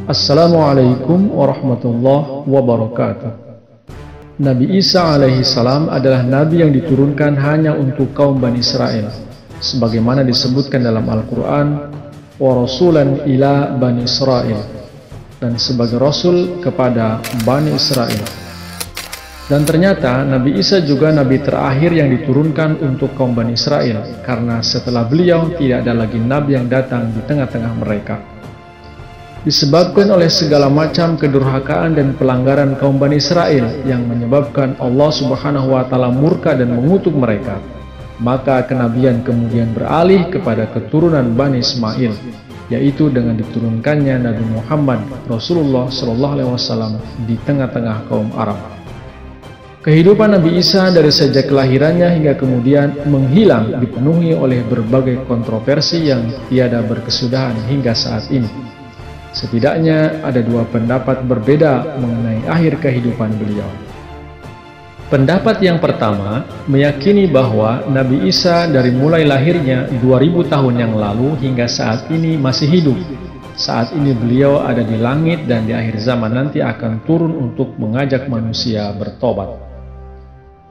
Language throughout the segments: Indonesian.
Assalamualaikum warahmatullahi wabarakatuh. Nabi Isa alaihi salam adalah nabi yang diturunkan hanya untuk kaum Bani Israel, sebagaimana disebutkan dalam Al-Quran, wa rasulan ila Bani Israel, dan sebagai rasul kepada Bani Israel. Dan ternyata Nabi Isa juga nabi terakhir yang diturunkan untuk kaum Bani Israel, karena setelah beliau tidak ada lagi nabi yang datang di tengah-tengah mereka. Disebabkan oleh segala macam kedurhakaan dan pelanggaran kaum Bani Israel yang menyebabkan Allah Subhanahu wa Ta'ala murka dan mengutuk mereka, maka kenabian kemudian beralih kepada keturunan Bani Ismail, yaitu dengan diturunkannya Nabi Muhammad Rasulullah SAW di tengah-tengah kaum Arab. Kehidupan Nabi Isa dari sejak kelahirannya hingga kemudian menghilang dipenuhi oleh berbagai kontroversi yang tiada berkesudahan hingga saat ini. Setidaknya ada dua pendapat berbeda mengenai akhir kehidupan beliau. Pendapat yang pertama meyakini bahwa Nabi Isa dari mulai lahirnya 2000 tahun yang lalu hingga saat ini masih hidup. Saat ini beliau ada di langit dan di akhir zaman nanti akan turun untuk mengajak manusia bertobat.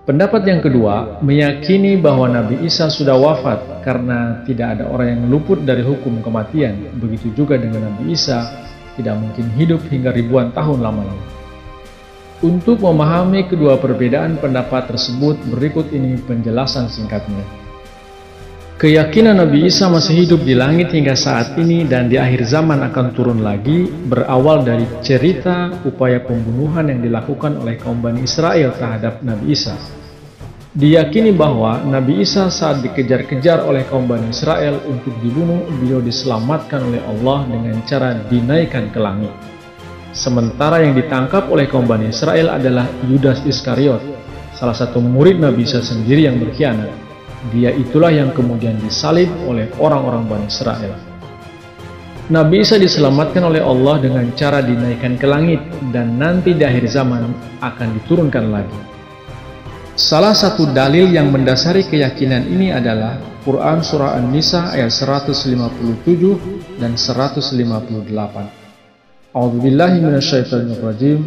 Pendapat yang kedua meyakini bahwa Nabi Isa sudah wafat karena tidak ada orang yang luput dari hukum kematian. Begitu juga dengan Nabi Isa tidak mungkin hidup hingga ribuan tahun lamanya. Untuk memahami kedua perbedaan pendapat tersebut, berikut ini penjelasan singkatnya. Keyakinan Nabi Isa masih hidup di langit hingga saat ini dan di akhir zaman akan turun lagi berawal dari cerita upaya pembunuhan yang dilakukan oleh kaum Bani Israel terhadap Nabi Isa. Diyakini bahwa Nabi Isa saat dikejar-kejar oleh kaum Bani Israel untuk dibunuh, beliau diselamatkan oleh Allah dengan cara dinaikkan ke langit. Sementara yang ditangkap oleh kaum Bani Israel adalah Yudas Iskariot, salah satu murid Nabi Isa sendiri yang berkhianat. Dia itulah yang kemudian disalib oleh orang-orang Bani Israel. Nabi Isa diselamatkan oleh Allah dengan cara dinaikkan ke langit dan nanti di akhir zaman akan diturunkan lagi. Salah satu dalil yang mendasari keyakinan ini adalah Quran Surah An-Nisa ayat 157 dan 158. A'udzubillahi minasyaitonirrajim.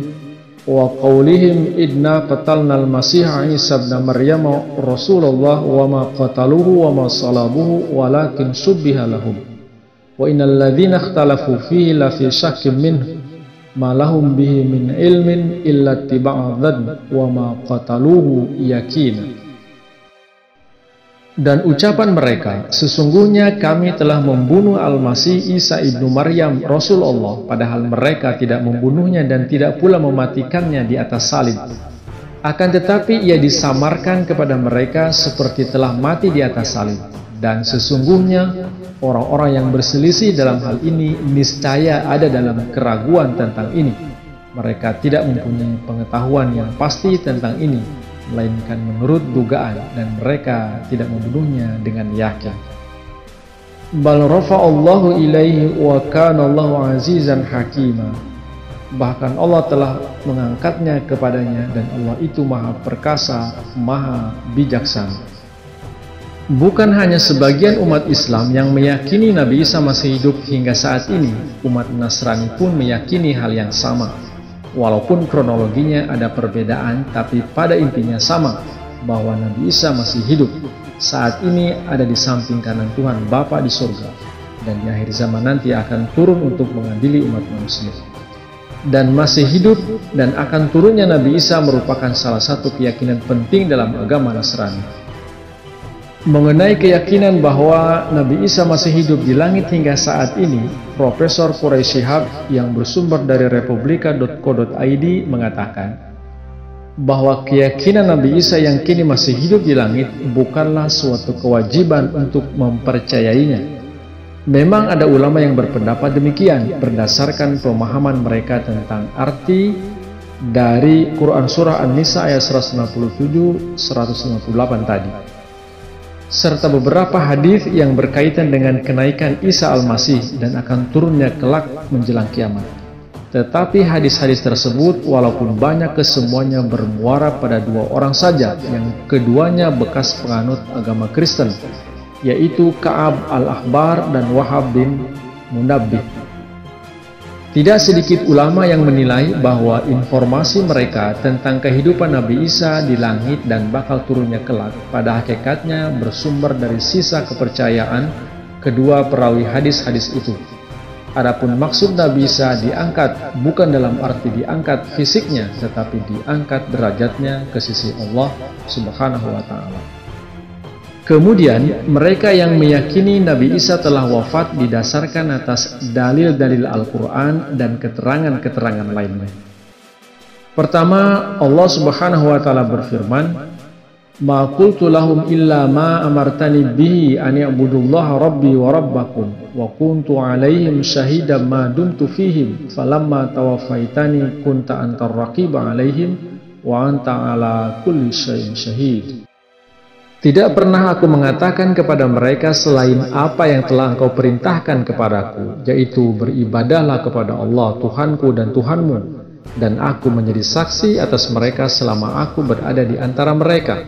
Wa qawlihim idna qatalnal masiha Isa ibn Maryam Rasulullah wa ma qataluhu wa ma salabuhu walakin subbiha lahum. Wa innal ladzina ikhtalafu fihi la fi syakkin minhu ma lahum bihi min ilmin illa ittiba'a dhann wa ma qataluhu yaqina. Dan ucapan mereka, sesungguhnya kami telah membunuh Al-Masih Isa ibnu Maryam Rasulullah, padahal mereka tidak membunuhnya dan tidak pula mematikannya di atas salib. Akan tetapi ia disamarkan kepada mereka seperti telah mati di atas salib. Dan sesungguhnya orang-orang yang berselisih dalam hal ini niscaya ada dalam keraguan tentang ini. Mereka tidak mempunyai pengetahuan yang pasti tentang ini, melainkan menurut dugaan, dan mereka tidak membunuhnya dengan yakin. Bal rafa'allahu ilaihi wa kana Allahu azizan hakima. Bahkan Allah telah mengangkatnya kepadanya dan Allah itu maha perkasa, maha bijaksana. Bukan hanya sebagian umat Islam yang meyakini Nabi Isa masih hidup hingga saat ini, umat Nasrani pun meyakini hal yang sama. Walaupun kronologinya ada perbedaan, tapi pada intinya sama, bahwa Nabi Isa masih hidup. Saat ini ada di samping kanan Tuhan Bapa di surga, dan di akhir zaman nanti akan turun untuk mengadili umat manusia. Dan masih hidup dan akan turunnya Nabi Isa merupakan salah satu keyakinan penting dalam agama Nasrani. Mengenai keyakinan bahwa Nabi Isa masih hidup di langit hingga saat ini, Profesor Quraisy Shihab yang bersumber dari republika.co.id mengatakan bahwa keyakinan Nabi Isa yang kini masih hidup di langit bukanlah suatu kewajiban untuk mempercayainya. Memang ada ulama yang berpendapat demikian berdasarkan pemahaman mereka tentang arti dari Quran Surah An-Nisa ayat 157-158 tadi, serta beberapa hadis yang berkaitan dengan kenaikan Isa Al-Masih dan akan turunnya kelak menjelang kiamat. Tetapi hadis-hadis tersebut walaupun banyak, kesemuanya bermuara pada dua orang saja yang keduanya bekas penganut agama Kristen, yaitu Ka'ab al-Ahbar dan Wahab bin Munabbih. Tidak sedikit ulama yang menilai bahwa informasi mereka tentang kehidupan Nabi Isa di langit dan bakal turunnya kelak pada hakikatnya bersumber dari sisa kepercayaan kedua perawi hadis-hadis itu. Adapun maksud Nabi Isa diangkat bukan dalam arti diangkat fisiknya, tetapi diangkat derajatnya ke sisi Allah Subhanahu wa Ta'ala. Kemudian, mereka yang meyakini Nabi Isa telah wafat didasarkan atas dalil-dalil Al-Quran dan keterangan-keterangan lainnya. Pertama, Allah Subhanahu wa Ta'ala berfirman, "Ma qultu lahum illa ma amartani bihi an ya'budullaha rabbi wa rabbakum wa kuntu 'alaihim shahidan ma dumtu fihim falamma tawaffaitani kunta antar raqiba 'alaihim wa anta 'ala kulli syai'in syahid." Tidak pernah aku mengatakan kepada mereka selain apa yang telah engkau perintahkan kepadaku, yaitu beribadahlah kepada Allah Tuhanku dan Tuhanmu, dan aku menjadi saksi atas mereka selama aku berada di antara mereka.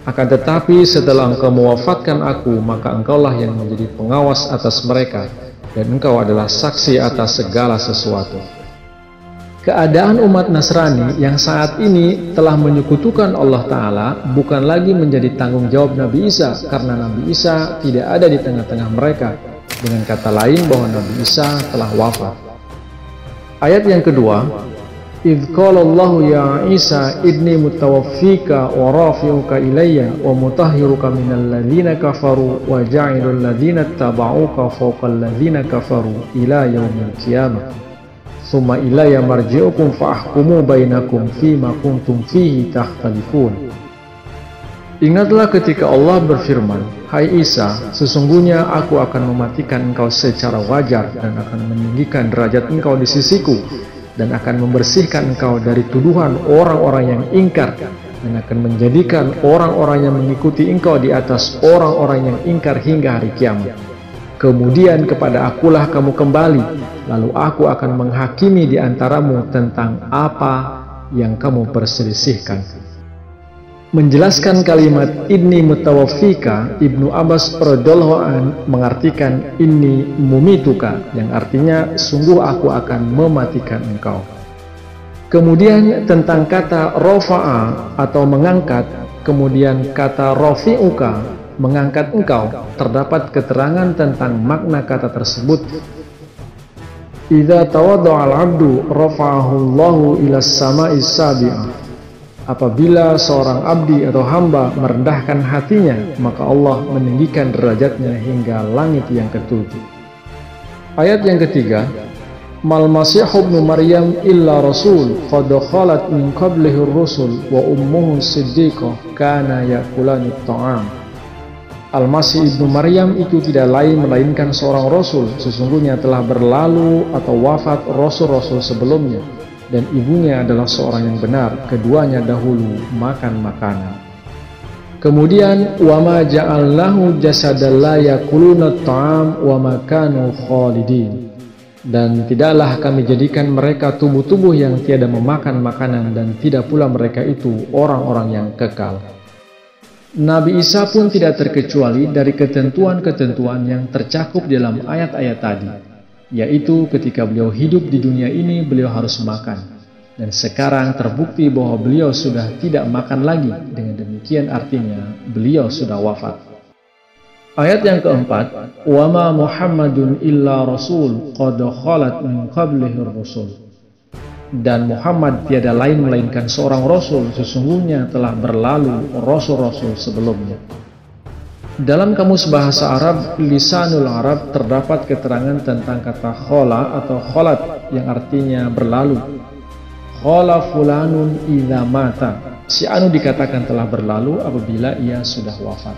Akan tetapi setelah engkau mewafatkan aku, maka engkaulah yang menjadi pengawas atas mereka, dan engkau adalah saksi atas segala sesuatu. Keadaan umat Nasrani yang saat ini telah menyekutukan Allah Ta'ala bukan lagi menjadi tanggung jawab Nabi Isa, karena Nabi Isa tidak ada di tengah-tengah mereka. Dengan kata lain bahwa Nabi Isa telah wafat. Ayat yang kedua, "Idz qala Allahu ya Isa inni mutawaffika wa rafi'uka ilayya wa mutahhiruka minal ladzina kafaru wa ja'ilul ladzina tabauka fawqal ladzina kafaru ila yaumil qiyamah. Summa ilayya marji'ukum fa'ahkumu bainakum fima kuntum fihi takhtalifun." Ingatlah ketika Allah berfirman, "Hai Isa, sesungguhnya aku akan mematikan engkau secara wajar dan akan meninggikan derajat engkau di sisiku dan akan membersihkan engkau dari tuduhan orang-orang yang ingkar dan akan menjadikan orang-orang yang mengikuti engkau di atas orang-orang yang ingkar hingga hari kiamat. Kemudian kepada akulah kamu kembali, lalu aku akan menghakimi di antaramu tentang apa yang kamu perselisihkan." Menjelaskan kalimat "inni mutawaffika", Ibnu Abbas radhiyallahu an mengartikan "inni mumituka", yang artinya sungguh aku akan mematikan engkau. Kemudian tentang kata rofa'a atau mengangkat, kemudian kata rofi'uka mengangkat engkau, terdapat keterangan tentang makna kata tersebut. "Idza tawadda'a al-'abdu rafa'ahu Allahu ila as-sama'i sabi'ah." Apabila seorang abdi atau hamba merendahkan hatinya, maka Allah meninggikan derajatnya hingga langit yang ketujuh. Ayat yang ketiga, "Mal Masihu ibnu Maryam illa rasul qad khalat min qablihi ar-rusul wa ummuhu siddiqah kana ya'kulani at-ta'am." Al-Masih ibnu Maryam itu tidak lain melainkan seorang rasul, sesungguhnya telah berlalu atau wafat rasul-rasul sebelumnya, dan ibunya adalah seorang yang benar, keduanya dahulu makan makanan. Kemudian, "Wa ma ja'alnahu jasadan la yakuluna at-ta'am wa ma kanu khalidin." Dan tidaklah kami jadikan mereka tubuh-tubuh yang tiada memakan makanan, dan tidak pula mereka itu orang-orang yang kekal. Nabi Isa pun tidak terkecuali dari ketentuan-ketentuan yang tercakup dalam ayat-ayat tadi, yaitu ketika beliau hidup di dunia ini beliau harus makan, dan sekarang terbukti bahwa beliau sudah tidak makan lagi, dengan demikian artinya beliau sudah wafat. Ayat yang keempat, "Wa ma Muhammadun illa rasul qad khalat min qablihi ar-rusul." Dan Muhammad tiada lain melainkan seorang rasul, sesungguhnya telah berlalu rasul-rasul sebelumnya. Dalam kamus bahasa Arab Lisanul Arab terdapat keterangan tentang kata khola atau kholat yang artinya berlalu. Khola fulanun idza mata. Si anu dikatakan telah berlalu apabila ia sudah wafat.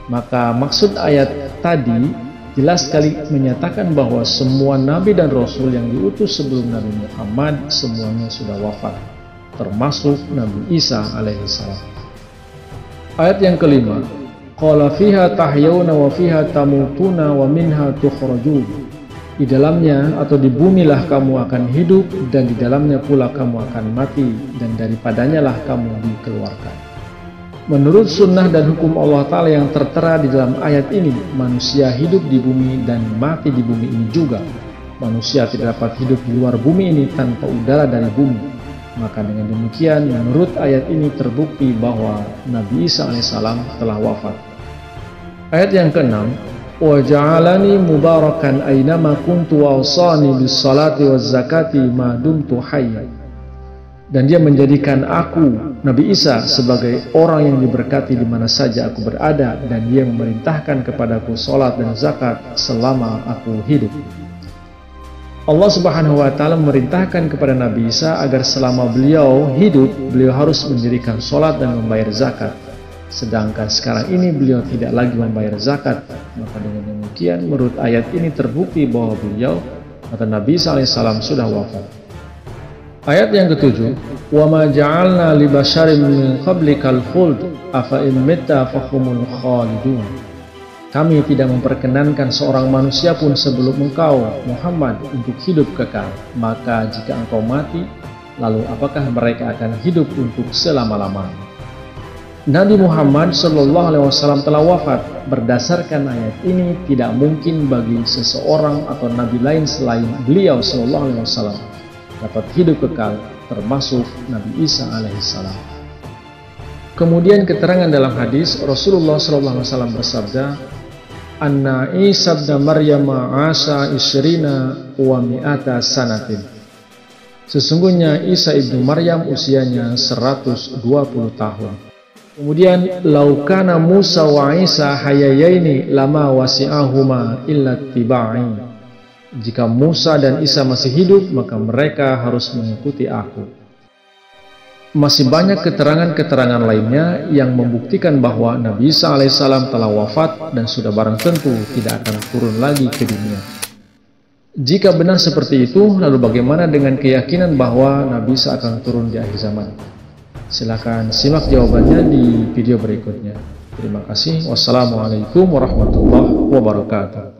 Maka maksud ayat tadi jelas sekali menyatakan bahwa semua nabi dan rasul yang diutus sebelum Nabi Muhammad semuanya sudah wafat, termasuk Nabi Isa alaihissalam. Ayat yang kelima, "Qala fiha tahyawna wa fiha tamutuna wa minha tukhrajun." Di dalamnya atau di bumilah kamu akan hidup, dan di dalamnya pula kamu akan mati, dan daripadanya lah kamu dikeluarkan. Menurut sunnah dan hukum Allah Ta'ala yang tertera di dalam ayat ini, manusia hidup di bumi dan mati di bumi ini juga. manusia tidak dapat hidup di luar bumi ini tanpa udara dari bumi. Maka dengan demikian, menurut ayat ini terbukti bahwa Nabi Isa alaihissalam telah wafat. Ayat yang ke-6, wa ja'alani mubarakan aynama kuntu wa awsani bis salati waz zakati ma dumtu hayya. Dan dia menjadikan aku, Nabi Isa, sebagai orang yang diberkati di mana saja aku berada, dan dia memerintahkan kepadaku salat dan zakat selama aku hidup. Allah Subhanahu wa Ta'ala memerintahkan kepada Nabi Isa agar selama beliau hidup, beliau harus mendirikan salat dan membayar zakat. Sedangkan sekarang ini beliau tidak lagi membayar zakat. Maka dengan demikian, menurut ayat ini terbukti bahwa beliau atau Nabi Isa alaihissalam sudah wafat. Ayat yang ke-7, wa ma ja'alna li basyarin min qablikal khuld afa in mitta fahumul khalidun. Kami tidak memperkenankan seorang manusia pun sebelum engkau, Muhammad, untuk hidup kekal. Maka jika engkau mati, lalu apakah mereka akan hidup untuk selama-lamanya? Nabi Muhammad SAW telah wafat. Berdasarkan ayat ini, tidak mungkin bagi seseorang atau nabi lain selain beliau SAW dapat hidup kekal, termasuk Nabi Isa alaihissalam. Kemudian keterangan dalam hadis, Rasulullah SAW bersabda, Anna Isa ibn Maryam asa isrina wa mi'ata sanatin. Sesungguhnya Isa ibnu Maryam usianya 120 tahun. Kemudian, laukana Musa wa Isa hayayaini lama wasi'ahuma illa tiba'i. Jika Musa dan Isa masih hidup, maka mereka harus mengikuti aku. Masih banyak keterangan-keterangan lainnya yang membuktikan bahwa Nabi Isa alaihissalam telah wafat dan sudah barang tentu tidak akan turun lagi ke dunia. Jika benar seperti itu, lalu bagaimana dengan keyakinan bahwa Nabi Isa akan turun di akhir zaman? Silakan simak jawabannya di video berikutnya. Terima kasih. Wassalamualaikum warahmatullahi wabarakatuh.